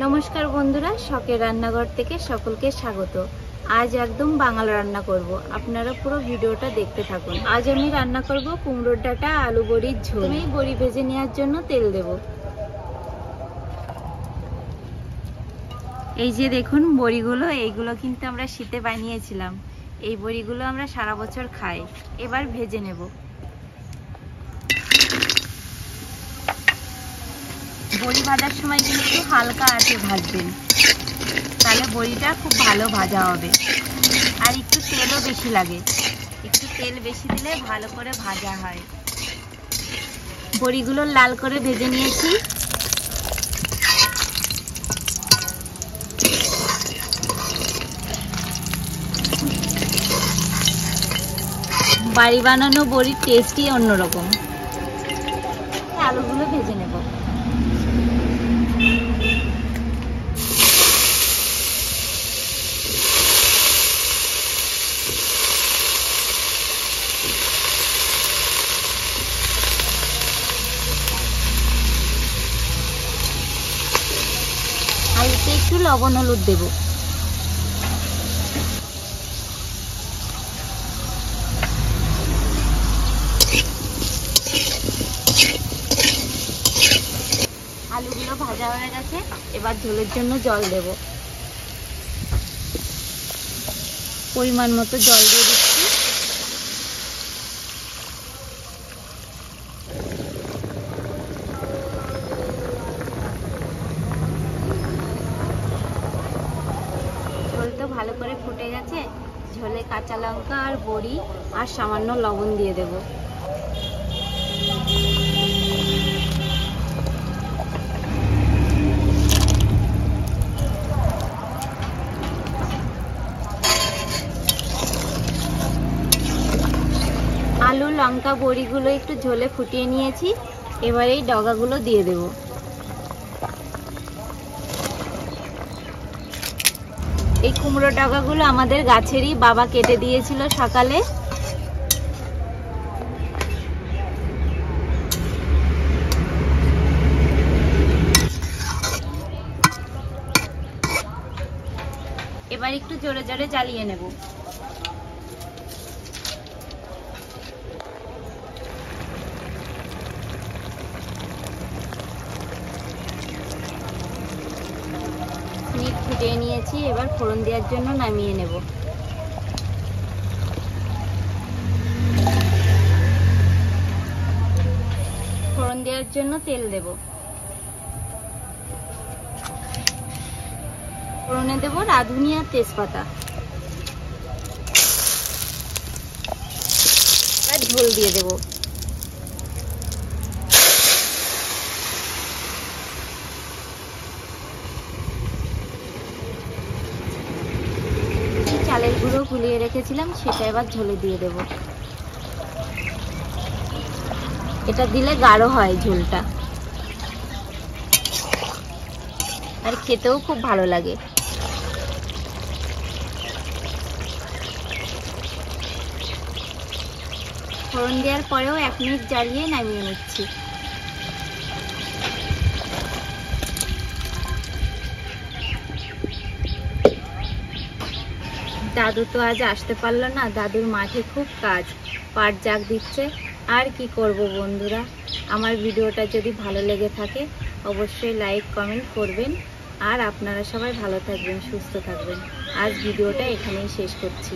नमस्कार बंधुरा शखेर रान्नाघर থেকে সকলকে স্বাগত। आज একদম বাঙাল রান্না করব, আপনারা পুরো ভিডিওটা দেখতে থাকুন। আজ আমি রান্না করব কুমড়োর ডাঁটা আলু বড়ির ঝোল। আমি বড়ি ভেজে নেওয়ার জন্য তেল দেব। এই যে দেখুন বড়িগুলো, এইগুলো কিন্তু আমরা শীতে বানিয়েছিলাম। এই বড়িগুলো আমরা সারা বছর খাই। এবার ভেজে নেব। বড়ি ভাজার সময় কিন্তু হালকা আঁচে ভাজবেন, তাহলে বড়িটা খুব ভালো ভাজা হবে। আর একটু তেলও বেশি লাগে, একটু তেল বেশি দিলে ভালো করে ভাজা হয়। বড়িগুলো লাল করে ভেজে নিয়েছি। বাড়ি বানানো বড়ির টেস্টই অন্যরকম। আলুগুলো ভেজে নেব। আলুতে একটু লবণ হলুদ দেব। আলুগুলো ভাজা হয়ে গেছে, এবার ঝোলের জন্য জল দেব। পরিমাণ মতো জল দিয়ে দিচ্ছি। ঝোল তো ভালো করে ফুটে গেছে। ঝোলে কাঁচা লঙ্কা আর বড়ি আর সামান্য লবণ দিয়ে দেব। আলু লঙ্কা বড়িগুলো একটু ঝোলে ফুটিয়ে নিয়েছি, এবার এই ডগাগুলো দিয়ে দেব। এই কুমড়ো ডগাগুলো আমাদের গাছেরই, বাবা কেটে দিয়েছিল সকালে। এবার একটু জোরে জোরে জ্বালিয়ে নেব। ফুটিয়ে নিয়েছি, এবার ফোড়ন দেওয়ার জন্য নামিয়ে নেব। ফোড়ন দেওয়ার জন্য তেল দেব। ফোড়নে দেব রাঁধুনি আর তেজপাতা। আর ঝোল দিয়ে দেব। চালের গুঁড়ো গুলিয়ে রেখেছিলাম, সেটা এবার ঝোলে দিয়ে দেব। এটা দিলে গাঢ় হয় ঝোলটা, আর খেতেও খুব ভালো লাগে। ফোড়ন দেওয়ার পরেও 1 মিনিট জ্বালিয়ে নামিয়ে নিচ্ছি। দাদু তো আজ আসতে পারলো না, দাদুর মাঠে খুব কাজ, পাট জাগ দিচ্ছে। আর কি করব বন্ধুরা, আমার ভিডিওটা যদি ভালো লেগে থাকে অবশ্যই লাইক কমেন্ট করবেন। আর আপনারা সবাই ভালো থাকবেন, সুস্থ থাকবেন। আজ ভিডিওটা এখানেই শেষ করছি।